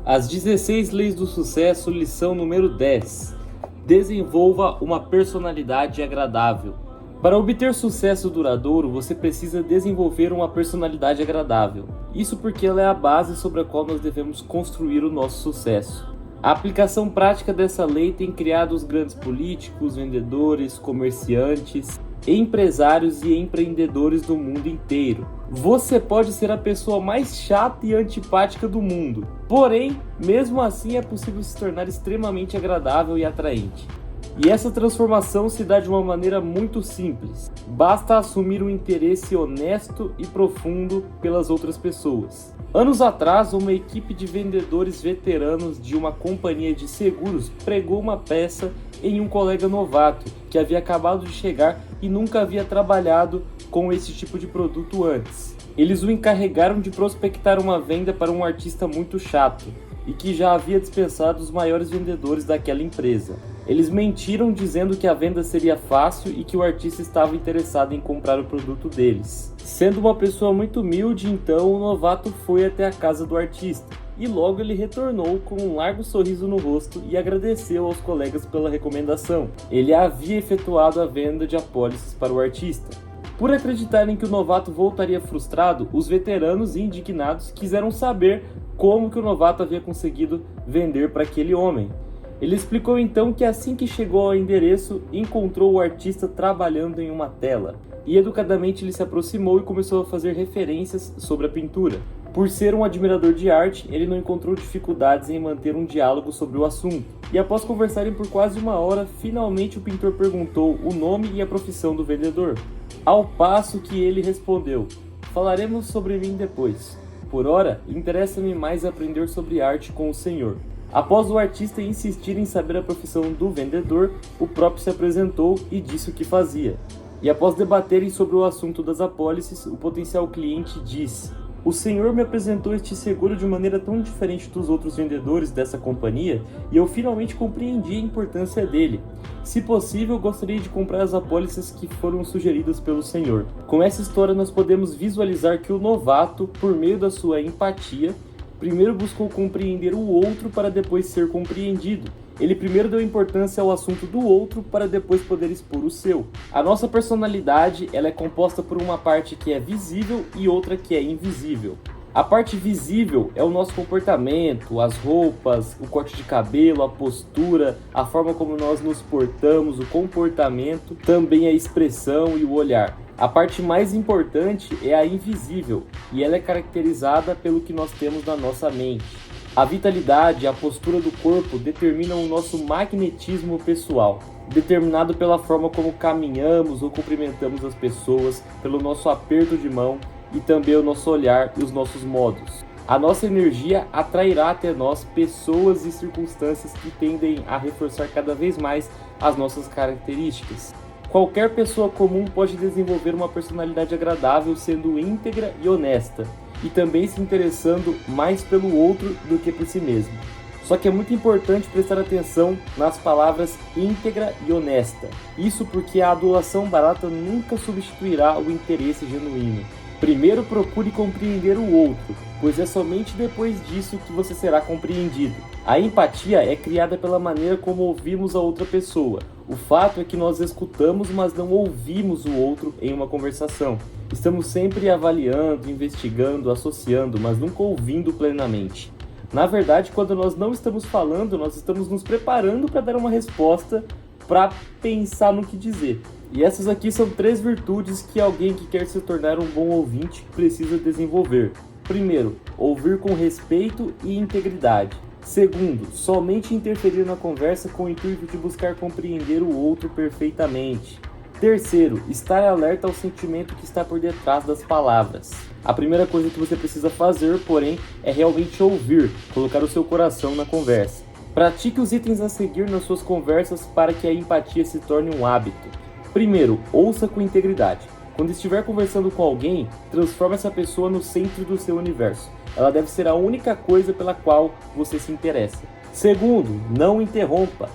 As 16 Leis do Sucesso, lição número 10. Desenvolva uma personalidade agradável. Para obter sucesso duradouro, você precisa desenvolver uma personalidade agradável. Isso porque ela é a base sobre a qual nós devemos construir o nosso sucesso. A aplicação prática dessa lei tem criado os grandes políticos, vendedores, comerciantes, empresários e empreendedores do mundo inteiro. Você pode ser a pessoa mais chata e antipática do mundo, porém, mesmo assim é possível se tornar extremamente agradável e atraente. E essa transformação se dá de uma maneira muito simples. Basta assumir um interesse honesto e profundo pelas outras pessoas. Anos atrás, uma equipe de vendedores veteranos de uma companhia de seguros pregou uma peça em um colega novato que havia acabado de chegar e nunca havia trabalhado com esse tipo de produto antes. Eles o encarregaram de prospectar uma venda para um artista muito chato e que já havia dispensado os maiores vendedores daquela empresa. Eles mentiram dizendo que a venda seria fácil e que o artista estava interessado em comprar o produto deles. Sendo uma pessoa muito humilde, então o novato foi até a casa do artista e logo ele retornou com um largo sorriso no rosto e agradeceu aos colegas pela recomendação. Ele havia efetuado a venda de apólices para o artista. Por acreditarem que o novato voltaria frustrado, os veteranos indignados quiseram saber como que o novato havia conseguido vender para aquele homem. Ele explicou então que assim que chegou ao endereço, encontrou o artista trabalhando em uma tela. E educadamente ele se aproximou e começou a fazer referências sobre a pintura. Por ser um admirador de arte, ele não encontrou dificuldades em manter um diálogo sobre o assunto. E após conversarem por quase uma hora, finalmente o pintor perguntou o nome e a profissão do vendedor. Ao passo que ele respondeu: "Falaremos sobre mim depois. Por ora, interessa-me mais aprender sobre arte com o senhor." Após o artista insistir em saber a profissão do vendedor, o próprio se apresentou e disse o que fazia. E após debaterem sobre o assunto das apólices, o potencial cliente disse: "O senhor me apresentou este seguro de maneira tão diferente dos outros vendedores dessa companhia e eu finalmente compreendi a importância dele. Se possível, gostaria de comprar as apólices que foram sugeridas pelo senhor." Com essa história, nós podemos visualizar que o novato, por meio da sua empatia, primeiro buscou compreender o outro para depois ser compreendido. Ele primeiro deu importância ao assunto do outro para depois poder expor o seu. A nossa personalidade, ela é composta por uma parte que é visível e outra que é invisível. A parte visível é o nosso comportamento, as roupas, o corte de cabelo, a postura, a forma como nós nos portamos, o comportamento, também a expressão e o olhar. A parte mais importante é a invisível, e ela é caracterizada pelo que nós temos na nossa mente. A vitalidade e a postura do corpo determinam o nosso magnetismo pessoal, determinado pela forma como caminhamos ou cumprimentamos as pessoas, pelo nosso aperto de mão e também o nosso olhar e os nossos modos. A nossa energia atrairá até nós pessoas e circunstâncias que tendem a reforçar cada vez mais as nossas características. Qualquer pessoa comum pode desenvolver uma personalidade agradável sendo íntegra e honesta, e também se interessando mais pelo outro do que por si mesmo. Só que é muito importante prestar atenção nas palavras íntegra e honesta. Isso porque a adulação barata nunca substituirá o interesse genuíno. Primeiro procure compreender o outro, pois é somente depois disso que você será compreendido. A empatia é criada pela maneira como ouvimos a outra pessoa. O fato é que nós escutamos, mas não ouvimos o outro em uma conversação. Estamos sempre avaliando, investigando, associando, mas nunca ouvindo plenamente. Na verdade, quando nós não estamos falando, nós estamos nos preparando para dar uma resposta, para pensar no que dizer. E essas aqui são 3 virtudes que alguém que quer se tornar um bom ouvinte precisa desenvolver. Primeiro, ouvir com respeito e integridade. Segundo, somente interferir na conversa com o intuito de buscar compreender o outro perfeitamente. Terceiro, estar alerta ao sentimento que está por detrás das palavras. A primeira coisa que você precisa fazer, porém, é realmente ouvir, colocar o seu coração na conversa. Pratique os itens a seguir nas suas conversas para que a empatia se torne um hábito. Primeiro, ouça com integridade. Quando estiver conversando com alguém, transforme essa pessoa no centro do seu universo. Ela deve ser a única coisa pela qual você se interessa. Segundo, não interrompa.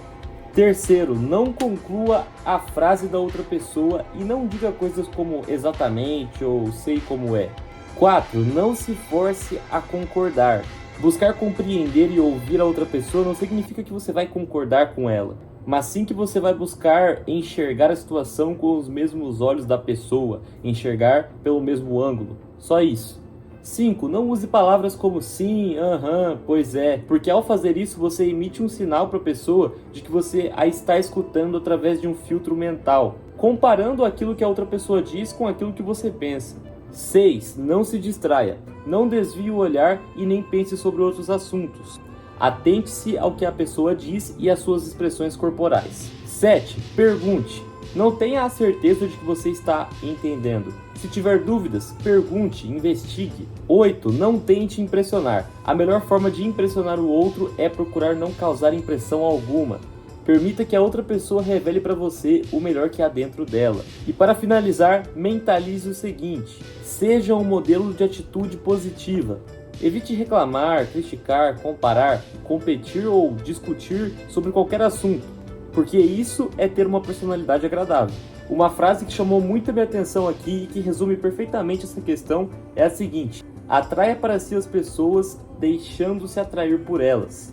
Terceiro, não conclua a frase da outra pessoa e não diga coisas como exatamente ou sei como é. 4. Não se force a concordar. Buscar compreender e ouvir a outra pessoa não significa que você vai concordar com ela, mas sim que você vai buscar enxergar a situação com os mesmos olhos da pessoa, enxergar pelo mesmo ângulo. Só isso. 5. Não use palavras como sim, aham, pois é, porque ao fazer isso você emite um sinal para a pessoa de que você a está escutando através de um filtro mental, comparando aquilo que a outra pessoa diz com aquilo que você pensa. 6. Não se distraia. Não desvie o olhar e nem pense sobre outros assuntos. Atente-se ao que a pessoa diz e às suas expressões corporais. 7. Pergunte. Não tenha a certeza de que você está entendendo. Se tiver dúvidas, pergunte, investigue. 8. Não tente impressionar. A melhor forma de impressionar o outro é procurar não causar impressão alguma. Permita que a outra pessoa revele para você o melhor que há dentro dela. E para finalizar, mentalize o seguinte: seja um modelo de atitude positiva. Evite reclamar, criticar, comparar, competir ou discutir sobre qualquer assunto, porque isso é ter uma personalidade agradável. Uma frase que chamou muito a minha atenção aqui e que resume perfeitamente essa questão é a seguinte: atraia para si as pessoas deixando-se atrair por elas.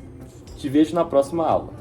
Te vejo na próxima aula.